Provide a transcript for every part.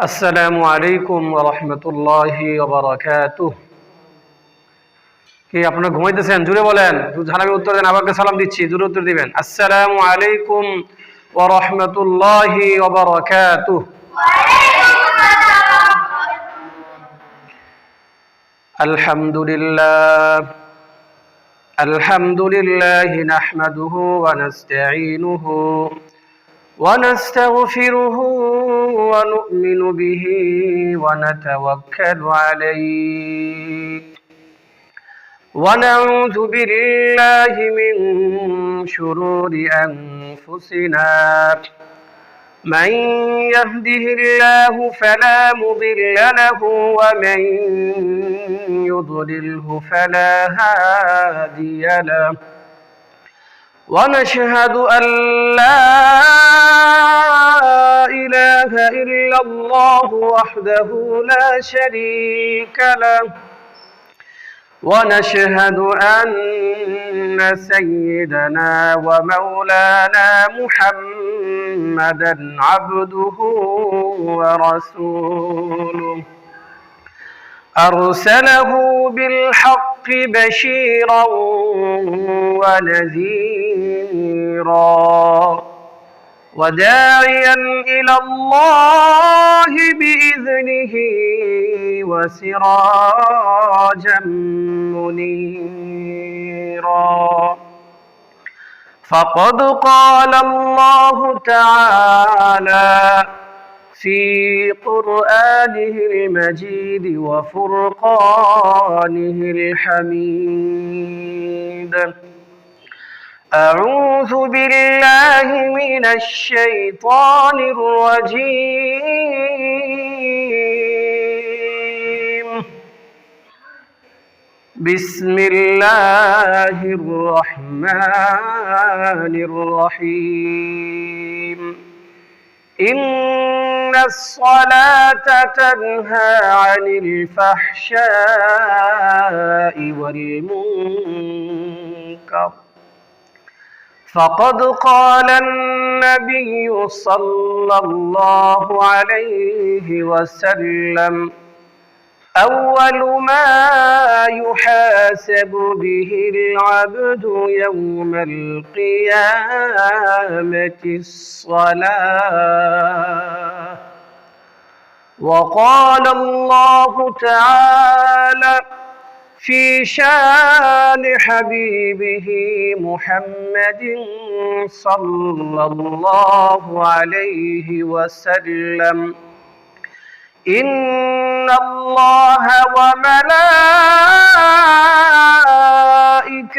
আসসালামু আলাইকুম ওয়া রাহমাতুল্লাহি ওয়া বারাকাতুহু। কি আপনারা ঘুমাইতেছেন? জোরে বলেন। জানাবে উত্তর দেন, আবারকে সালাম দিচ্ছি, জোরে উত্তর দিবেন। আসসালামু আলাইকুম ওয়া রাহমাতুল্লাহি ওয়া বারাকাতুহু। আলহামদুলিল্লাহ আলহামদুলিল্লাহি নাহমাদুহু ওয়া নাস্তাঈনুহু ونستغفره ونؤمن به ونتوكل عليه ونعوذ بالله من شرور أنفسنا من يهده الله فلا مضل له ومن يضلله فلا هادي له ونشهد أن لا إله إلا الله وحده لا شريك له ونشهد أن سيدنا ومولانا محمدا عبده ورسوله أرسله بالحق بشيرا ونذيرا وداعيا إلى الله بإذنه وسراجا منيرا فقد قال الله تعالى في قرآنه المجيد وفرقانه الحميد أعوذ بالله من الشيطان الرجيم بسم الله الرحمن الرحيم إن الصلاة تنهى عن الفحشاء والمنكر فقد قال النبي صلى الله عليه وسلم أول ما يحاسب به العبد يوم القيامة الصلاة وقال الله تعالى في شان حبيبه محمد صلى الله عليه وسلم إن الله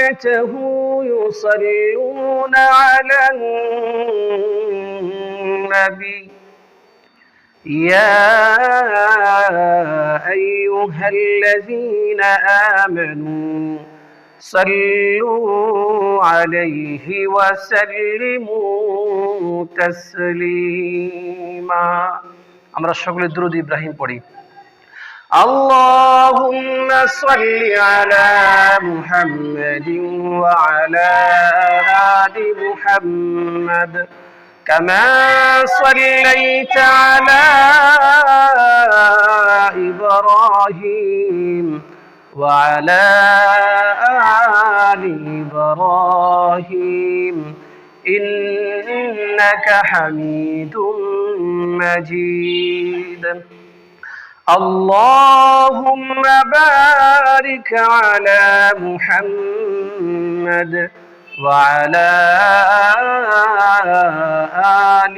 وملائكته يصلون على النبي يا أيها الذين آمنوا صلوا عليه وسلموا تسليما আমরা সকলে দুরূদ ইব্রাহিম পড়ি। اللهم صل على محمد وعلى آل محمد كما صليت على إبراهيم وعلى آل إبراهيم إنك حميد مجيد اللهم بارك على محمد وعلى آل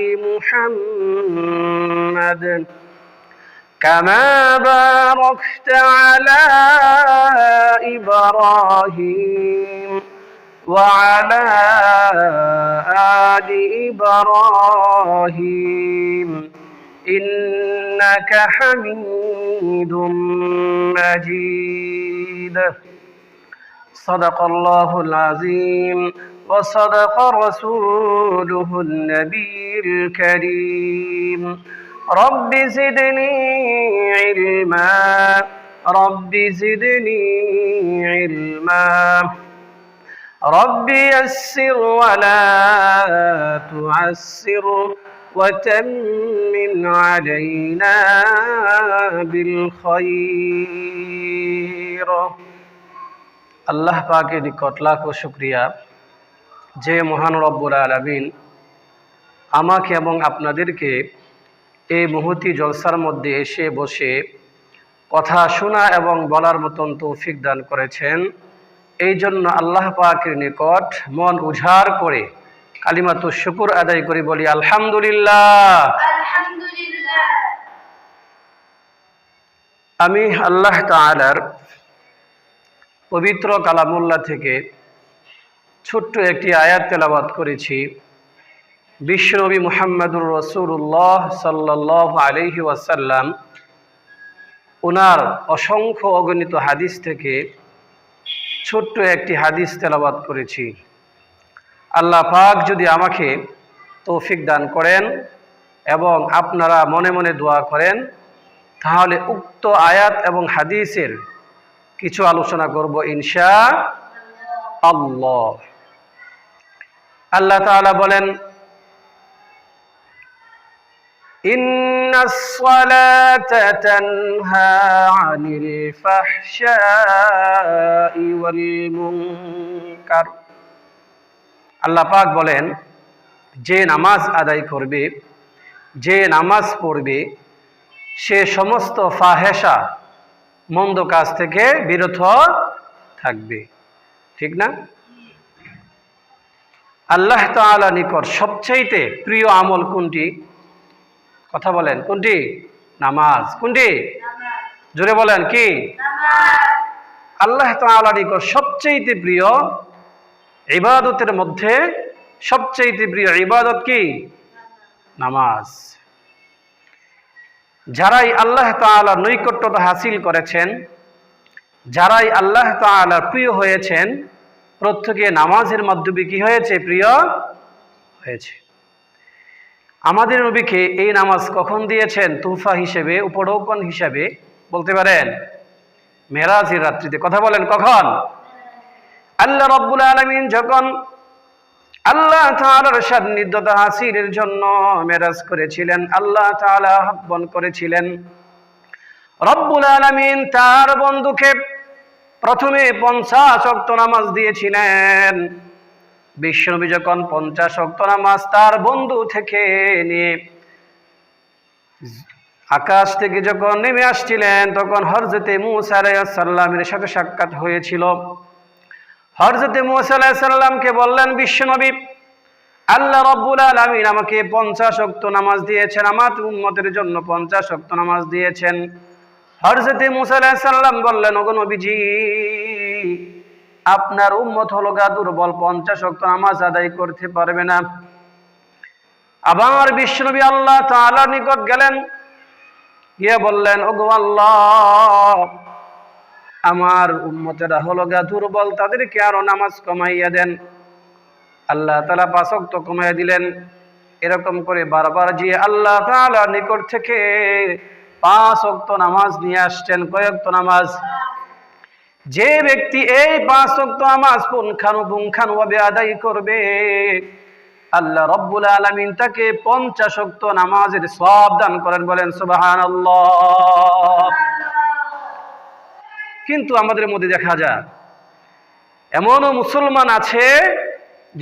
محمد كما باركت على إبراهيم وعلى آل إبراهيم إنك حميد مجيد صدق الله العظيم وصدق رسوله النبي الكريم رب زدني علما رب زدني علما رب يسر ولا تعسر وتمم علينا بالخير আল্লাহ পাকের নিকট লাখো শুকরিয়া যে মহান রব্বুল আলামিন আমাকে এবং আপনাদেরকে এই মুহূর্তে জলসার মধ্যে এসে বসে কথা শোনা এবং বলার মতন তৌফিক দান করেছেন। এই জন্য আল্লাহ পাকের নিকট মন উজাড় করে কালিমাতু শুকর আদায় করি, বলি আলহামদুলিল্লাহ। আমি আল্লাহ তাআলার পবিত্র কালামুল্লাহ থেকে ছোট্ট একটি আয়াত তেলাওয়াত করেছি। বিশ্বনবী মুহাম্মদুর রাসূলুল্লাহ সাল্লাল্লাহু আলাইহি ওয়াসাল্লাম ওনার অসংখ্য অগণিত হাদিস থেকে ছোট্ট একটি হাদিস তেলাওয়াত করেছি। আল্লাহ পাক যদি আমাকে তৌফিক দান করেন এবং আপনারা মনে মনে দোয়া করেন, তাহলে উক্ত আয়াত এবং হাদিসের কিছু আলোচনা করব ইনশাআল্লাহ। আল্লাহ তাআলা বলেন, ইন্নাস সালাতা তানহা আনিল ফাহশাই ওয়াল মুনকার। আল্লাহ পাক বলেন, যে নামাজ আদায় করবে, যে নামাজ পড়বে, সে সমস্ত ফাহেশা মন্দ কাজ থেকে বিরত থাকবে। ঠিক না? আল্লাহ তাআলা নিকট সবচাইতে প্রিয় আমল কোনটি? কথা বলেন, কোনটি? নামাজ। কোনটি? জোরে বলেন, কি? আল্লাহ তাআলা নিকট সবচাইতে প্রিয় ইবাদতের মধ্যে সবচাইতে প্রিয় ইবাদত কি? নামাজ। যারাই আল্লাহ তাআলার নৈকট্যতা হাসিল করেছেন, যারাই আল্লাহ তাআলার প্রিয় হয়েছেন, প্রত্যেকে নামাজের মাধ্যমে কি হয়েছে? প্রিয় হয়েছে। আমাদের নবীকে এই নামাজ কখন দিয়েছেন তোহফা হিসেবে, উপঢৌকন হিসেবে? বলতে পারেন? মেরাজের রাত্রিতে। কথা বলেন, কখন? আল্লাহ রাব্বুল আলামিন যখন আল্লাহ তাআলার সান্নিধ্যতা হাসিলের জন্য মেরাজ করেছিলেন, আল্লাহ তাআলা আহ্বান করেছিলেন, রব্বুল আলামিন তার বন্ধুকে প্রথমে 50 ওয়াক্ত নামাজ দিয়েছিলেন। বিশ্বনবী যখন 50 ওয়াক্ত নামাজ তার বন্ধু থেকে নিয়ে আকাশ থেকে যখন নেমে আসছিলেন, তখন হযরতে মূসা আলাইহিস সালামের সাথে সাক্ষাৎ হয়েছিল। হযরতে মূসা আলাইহিস সালামকে বললেন, বিশ্বনবী, আল্লাহ রাব্বুল আলামিন আমাকে 50 ওয়াক্ত নামাজ দিয়েছেন, আমার উম্মতের জন্য 50 ওয়াক্ত নামাজ দিয়েছেন। হযরতে মূসা আলাইহিস সালাম বললেন, ওগো নবীজি, আপনার উম্মত হলো দুর্বল, 50 ওয়াক্ত নামাজ আদায় করতে পারবে না। আবার বিশ্বনবী আল্লাহ তাআলার নিকট গেলেন, গিয়ে বললেন, ওগো আল্লাহ, আমার উম্মতেরা হলো দুর্বল, তাদেরকে আরো নামাজ কমাইয়া দেন। আল্লাহ তাআলা 5 ওয়াক্ত কমাইয়া দিলেন। এরকম করে বারবার যে আল্লাহ তাআলার নিকট থেকে 5 ওয়াক্ত নামাজ নিয়ে আসছেন। কয় ওয়াক্ত নামাজ? যে ব্যক্তি এই 5 ওয়াক্ত নামাজ পুঙ্খানুপুঙ্খানুভাবে আদায় করবে, আল্লাহ রাব্বুল আলামিন তাকে 50 ওয়াক্ত নামাজের সওয়াব দান করেন। বলেন সুবহানাল্লাহ। কিন্তু আমাদের মধ্যে দেখা যায় এমনও মুসলমান আছে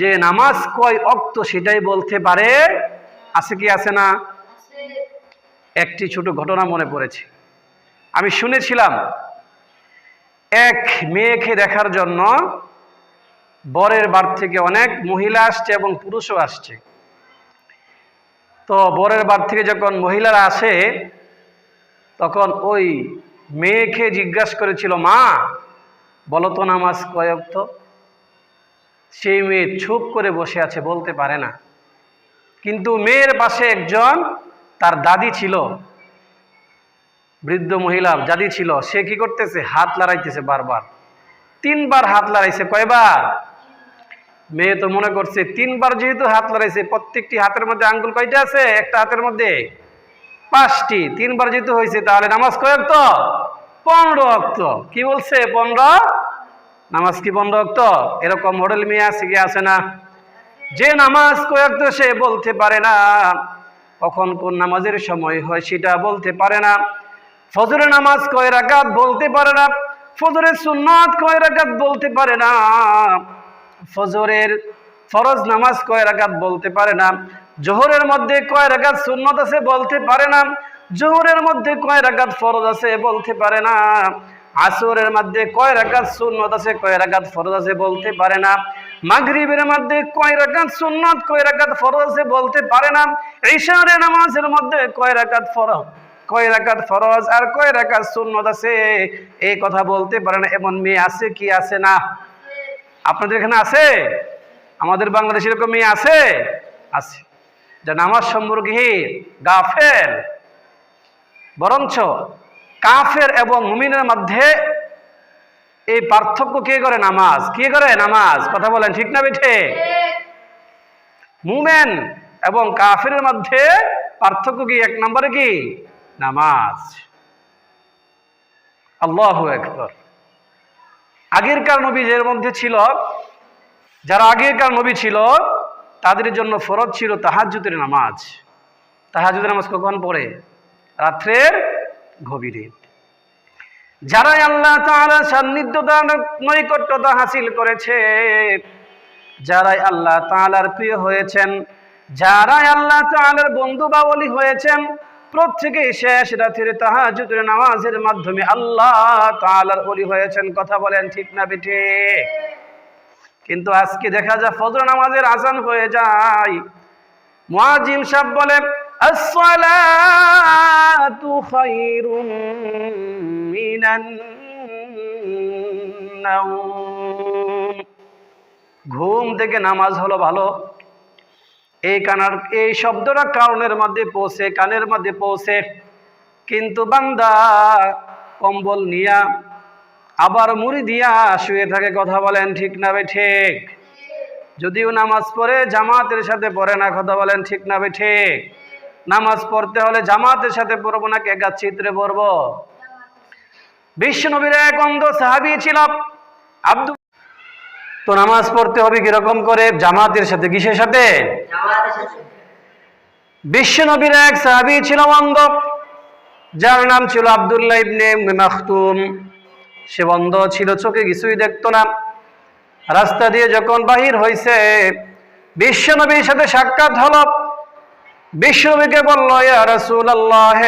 যে নামাজ কয় ওয়াক্ত সেটাই বলতে পারে। আছে কি আছে না? একটি ছোট ঘটনা মনে পড়েছে। আমি শুনেছিলাম, এক মেয়েকে দেখার জন্য বরের বাড়ি থেকে অনেক মহিলা আসছে এবং পুরুষও আসছে। তো বরের বাড়ি থেকে যখন মহিলারা আসে, তখন ওই মেয়েকে জিজ্ঞাসা করেছিল, মা বলো তো নামাজ কয় ওয়াক্ত? সেই মেয়ে চুপ করে বসে আছে, বলতে পারে না। কিন্তু মেয়ের পাশে একজন তার দাদি ছিল, বৃদ্ধ মহিলা দাদি ছিল। সে কি করতেছে? হাত লড়াইতেছে বারবার। 3 বার হাত লড়াইছে। কয়বার? মেয়ে তো মনে করছে 3 বার যেহেতু হাত লড়াইছে, প্রত্যেকটি হাতের মধ্যে আঙ্গুল কয়টা আছে? একটা হাতের মধ্যে 5টি। 3 বার যেহেতু হয়েছে, তাহলে নামাজ কয় ওয়াক্ত? 15 ওয়াক্ত। কি বলছে? 15। নামাজ কি 15 ওয়াক্ত? এরকম মডেল মেয়ে আছে কি আছে না? যে নামাজ কয় ওয়াক্ত সে বলতে পারে না, কখন কোন নামাজের সময় হয় সেটা বলতে পারে না, ফজরের নামাজ কয় রাকাত বলতে পারে না, ফজরের সুন্নাত কয় রাকাত বলতে পারে না, ফজরের ফরজ নামাজ কয় রাকাত বলতে পারে না, জোহরের মধ্যে কয় রাকাত সুন্নাত আছে বলতে পারে না, জোহরের মধ্যে কয় রাকাত ফরজ আছে বলতে পারে না, আসরের মধ্যে কয় রাকাত সুন্নাত আছে কয় রাকাত ফরজ আছে বলতে পারে না, মাগরিবের মধ্যে কয় রাকাত সুন্নাত কয় রাকাত ফরজ আছে বলতে পারে না, ইশার নামাজের মধ্যে কয় রাকাত ফরজ আর কয় রাকাত সুন্নাত আছে এই কথা বলতে পারে না। এমন মেয়ে আছে কি আছে না? আপনাদের এখানে আছে? আমাদের বাংলাদেশে এরকম মেয়ে আছে? আছে, যা নামাজ সম্পর্কে গাফেল। বরঞ্চ কাফের এবং মুমিনের মধ্যে এই পার্থক্য কে করে? নামাজ। কে করে? নামাজ। কথা বলেন ঠিক না বেঠে? মুমিন এবং কাফের মধ্যে পার্থক্য কি? এক নম্বরে কি? নামাজ। আল্লাহু আকবার। আগেরকার নবীদের মধ্যে ছিল, যারা আগেরকার নবী ছিল তাদের জন্য ফরজ ছিল তাহাজ্জুদের নামাজ। তাহাজ্জুদের নামাজ কখন পড়ে? রাত্রের গভীরে। যারাই আল্লাহ তাআলার সান্নিধ্যতা নৈকট্যতা হাসিল করেছে, যারাই আল্লাহ তাআলার প্রিয় হয়েছেন, যারাই আল্লাহ তাআলার বন্ধু বা ওলি হয়েছেন, প্রত্যেকেই শেষ রাতের তাহাজ্জুদের নামাজের মাধ্যমে আল্লাহ তাআলার ওলি হয়েছেন। কথা বলেন ঠিক না বেঠে? কিন্তু আজকে দেখা যায় ফজর নামাজের আযান হয়ে যায়, মুয়াজ্জিন সাহেব বলে আসসালাতু খায়রুম মিনান নাওম, ঘুম থেকে নামাজ হলো ভালো। এই শব্দটা কানের মধ্যে পৌঁছে, কিন্তু বান্দা কম্বল নিয়া আবার মুড়ি দিয়া শুয়ে থাকে। কথা বলেন ঠিক না বে ঠিক? যদিও নামাজ পড়ে জামাতের সাথে পড়ে না। কথা বলেন ঠিক না বে ঠিক? নামাজ পড়তে হলে জামাতের সাথে পড়বো নাকি একা চিত্রে পড়বো? বিশ্ব নবীর এক অন্ধ সাহাবী ছিল আব্দুল। তো নামাজ পড়তে হবে কিরকম করে? জামাতের সাথে। কিসের সাথে? জামাতের সাথে। বিশ্ব নবীর এক সাহাবী ছিল অন্ধ, যার নাম ছিল আব্দুল্লাহ ইবনে মাখতুম। সে অন্ধ ছিল, চোখে কিছুই দেখতো না। রাস্তা দিয়ে যখন বাহির হয়েছে, বিশ্ব নবীর সাথে সাক্ষাৎ হলো। বিশ্ব নবীকে বলল, ইয়া রাসূলুল্লাহ,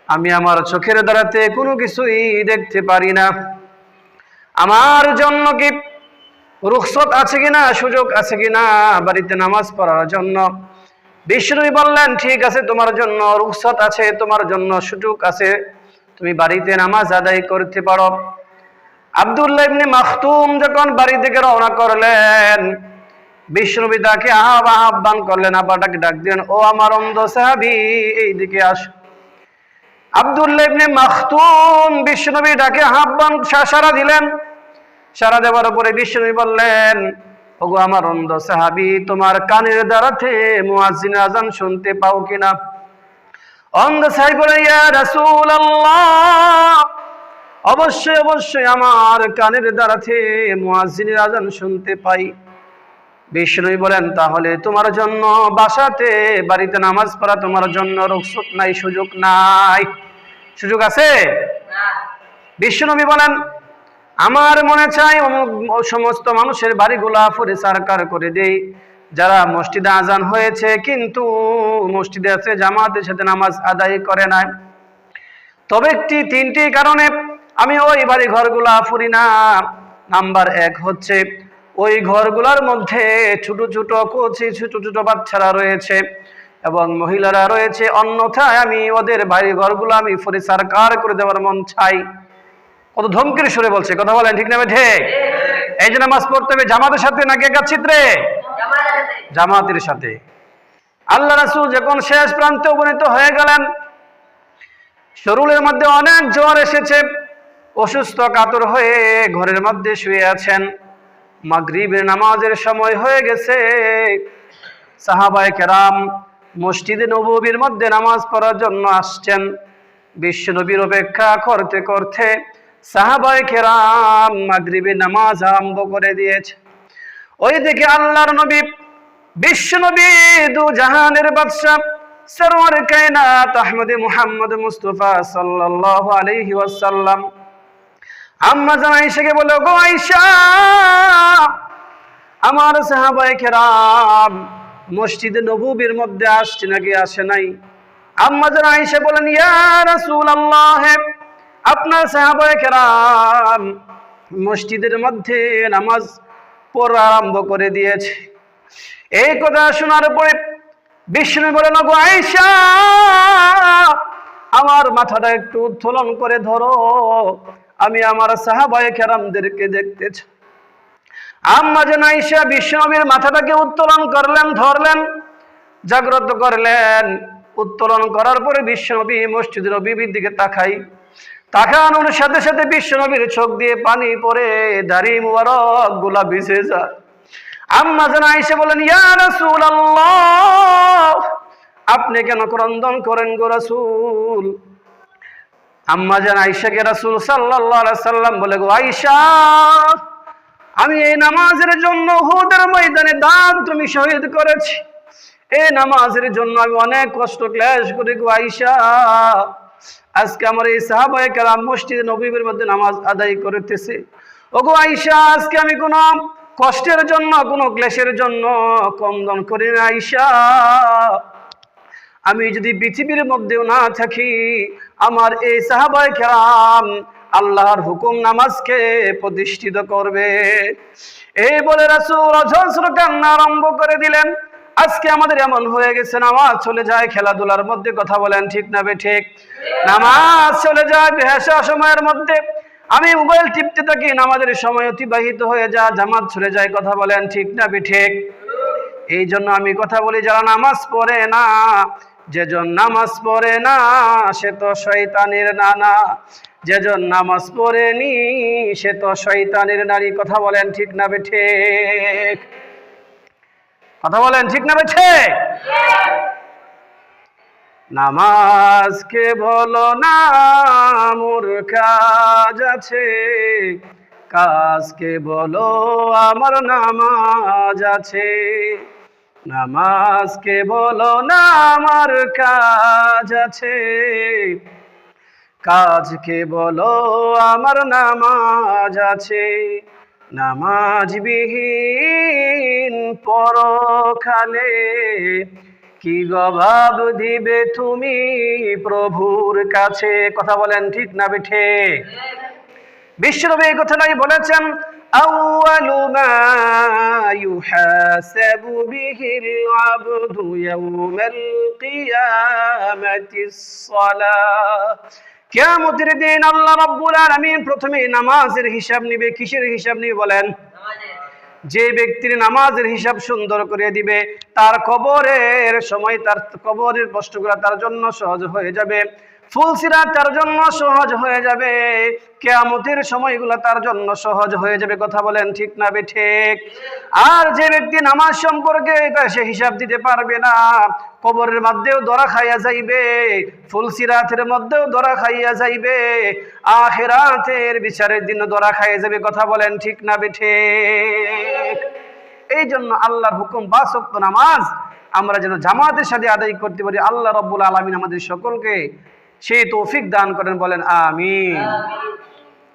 আমি আমার চোখের দ্বারাতে কোনো কিছুই দেখতে পারি না, আমার জন্য কি রুখসত আছে কিনা, সুযোগ আছে কিনা বাড়িতে নামাজ পড়ার জন্য? বিষ্ণু বললেন, ঠিক আছে, তোমার জন্য রুখসত আছে, তোমার জন্য সুযোগ আছে, তুমি বাড়িতে নামাজ আদায় করতে পারো। আব্দুল্লাহ ইবনে মাখতুম যখন বাড়ি থেকে রওনা করলেন, বিষ্ণু তাকে আহ্বান করলেন, আব্বাটাকে ডাক দিলেন, ও আমার অন্ধ সাহাবী, এইদিকে আসো। আব্দুল্লাহ ইবনে মাখতুম বিষ্ণু ডাকে আহ্বান সাড়া দিলেন। সাড়া দেওয়ার পরে বিষ্ণু বললেন, ওগো আমার অন্ধ সাহাবী, তোমার কানের দ্বারাতে মুয়াজ্জিনের আযান শুনতে পাও কিনা? অন্ধ সাহাবী বলে, ইয়া রাসূলুল্লাহ, অবশ্যই অবশ্যই আমার কানের দ্বারাতে মুয়াজ্জিনের আযান শুনতে পাই। বিষ্ণু বলেন, তাহলে তোমার জন্য বাড়িতে নামাজ পড়া তোমার জন্য রুখসত নাই, সুযোগ নাই। সুযোগ আছে না। বিষ্ণু বলেন, আমার মনে চাই সমস্ত মানুষের বাড়িগুলা পরিষ্কার করে দেই, যারা মসজিদে আজান হয়েছে কিন্তু মসজিদে আছে জামাতের সাথে নামাজ আদায় করে নাই। তবে তিনটি কারণে আমি ওই বাড়ি ঘরগুলা ফুরি না। নাম্বার 1 হচ্ছে, ওই ঘরগুলোর মধ্যে ছোট ছোট বাচ্চারা রয়েছে এবং মহিলারা রয়েছে, অন্যথায় আমি ওদের বাড়ি ঘরগুলো আমি পরিষ্কার করে দেওয়ার মন চাই। কত ধমকের সুরে বলছে। কথা বলেন ঠিক না ঠিক? এই যে নামাজ পড়তে হবে জামাতের সাথে নাকি একা চিত্রে? জামাতের সাথে। আল্লাহ রাসূল যখন শেষ প্রান্তে উপনীত হয়ে গেলেন, শরীরের মধ্যে অনেক জ্বর এসেছে, অসুস্থ কাতর হয়ে ঘরের মধ্যে শুয়ে আছেন। মাগরিবের নামাজের সময় হয়ে গেছে। সাহাবায়ে কেরাম মসজিদে নববীর মধ্যে নামাজ পড়ার জন্য আসছেন। বিশ্ব নবীর অপেক্ষা করতে করতে সাহাবায়ে কেরাম মাগরিবের নামাজ আরম্ভ করে দিয়েছে। ওইদিকে আল্লাহর নবী বিশ্ব নবী দু জাহানের বাদশা সরওয়ার কায়নাত আহমদ মুহাম্মদ মুস্তাফা সাল্লাল্লাহু আলাইহি ওয়াসাল্লাম আম্মা জান আয়েশাকে বলে, গো আয়েশা, আমার সাহাবায়ে কেরাম মসজিদে নববীর মধ্যে আসছে নাকি আসে নাই? আম্মা জান আয়েশা বলেন, ইয়া রাসূলুল্লাহ, আপনার সাহাবায়ে কেরাম মসজিদের মধ্যে নামাজ পড়া আরম্ভ করে দিয়েছে। এই কথা শোনার পরে বিষ্ণু বলেন, গো আয়েশা, আমার মাথাটা একটু উত্তোলন করে ধরো, আমি আমার সাহাবায়ে কেরামদেরকে দেখতে চাই। আম্মা জান আয়েশা বিশ্বনবীর মাথাটাকে উত্তোলন করলেন, ধরলেন, জাগ্রত করলেন। উত্তোলন করার পরে বিশ্বনবী মসজিদ নববীর দিকে তাকানোর সাথে সাথে বিশ্বনবীর চোখ দিয়ে পানি পড়ে দাড়ি মুবারক গুলা ভিজে যায়। আম্মা জান আয়েশা বলেন, ইয়া রাসূলুল্লাহ, আপনি কেন ক্রন্দন করেন গো রাসূল? আম্মা জান আয়েশাকে রাসূল সাল্লাল্লাহু আলাইহি সাল্লাম বলে, গো আয়েশা, আমি এই নামাজের জন্য উহুদের ময়দানে দাঁত তুমি শহীদ করেছি। এই নামাজের জন্য আমি অনেক কষ্ট ক্লেশ করি গো আয়েশা। আজকে আমার এই সাহাবায়ে কেরাম মসজিদে নববীর মধ্যে নামাজ আদায় করতেছে। ওগো আয়েশা, আজকে আমি কোনো কষ্টের জন্য, কোনো ক্লেশের জন্য ক্রন্দন করি না আয়েশা। আমি যদি পৃথিবীর মধ্যেও না থাকি, আমার এই সাহাবায়ে কেরাম আল্লাহর হুকুম নামাজকে প্রতিষ্ঠিত করবে। এই বলে রাসূল অজস্র কান্না আরম্ভ করে দিলেন। আজকে আমাদের এমন হয়ে গেছে, নামাজ চলে যায় খেলাধুলার মধ্যে, কথা বলেন ঠিক না বেঠিক? নামাজ চলে যায় বেহেশা সময়ের মধ্যে, আমি মোবাইল টিপতে থাকি, নামাজের সময় অতিবাহিত হয়ে যায়, জামাত চলে যায়, কথা বলেন ঠিক না বেঠিক? এই জন্য আমি কথা বলি, যারা নামাজ পড়ে না, যেজন নামাজ পড়ে না সে তো শয়তানের নানা, যেজন নামাজ পড়েনি সে তো শয়তানের নারী, কথা বলেন ঠিক না বেঠিক? কথা বলেন ঠিক না বেঠিক? নামাজকে বলো না মোর কাজ আছে, কাজকে বলো আমার নামাজ আছে। নামাজকে বলো না আমার কাজ আছে, কাজকে বলো আমার নামাজ আছে। নামাজ বিহীন পরকালে কি গবাব দিবে তুমি প্রভুর কাছে, কথা বলেন ঠিক না বেঠিক? বিশ্বনবী এই কথাটাই বলেছেন, আউয়ালু মা ইউহাসাবু বিহিল আবদু ইয়াউমাল কিয়ামাতিস সালাহ। কিয়ামতের দিন আল্লাহ রাব্বুল আলামিন প্রথমে নামাজের হিসাব নিবে। কিসের হিসাব নিবে বলেন? যে ব্যক্তির নামাজের হিসাব সুন্দর করে দিবে, তার কবরের সময়, তার কবরের কষ্টগুলো তার জন্য সহজ হয়ে যাবে, ফুলসিরাত তার জন্য সহজ হয়ে যাবে, কিয়ামতের সময়গুলো তার জন্য সহজ হয়ে যাবে, কথা বলেন ঠিক না বেঠিক? আর যে ব্যক্তি নামাজ সম্পর্কে সে হিসাব দিতে পারবে না, কবরের মধ্যেও ধরা খাইয়া যাইবে, ফুলসিরাতের মধ্যেও ধরা খাইয়া যাইবে, আখিরাতের বিচারের দিন ধরা খাইয়া যাবে, কথা বলেন ঠিক না বেঠিক? এই জন্য আল্লাহর হুকুম 5 ওয়াক্ত নামাজ আমরা যেন জামাতের সাথে আদায় করতে পারি। আল্লাহ রাব্বুল আলামিন আমাদের সকলকে সেই তৌফিক দান করেন, বলেন আমিন।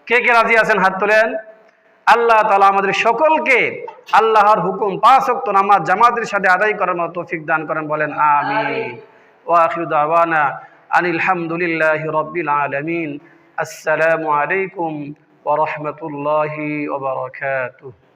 কে কে রাজি আছেন হাত তোলেন। আল্লাহ তাআলা আমাদের সকলকে আল্লাহর হুকুম 5 ওয়াক্ত নামাজ জামাতের সাথে আদায় করার মতো তৌফিক দান করেন, বলেন আমিন। ওয়া আখিরু দাওয়ানা আনিল হামদুলিল্লাহি রাব্বিল আলামিন। আসসালামু আলাইকুম ওয়া রাহমাতুল্লাহি ওয়া বারাকাতুহু।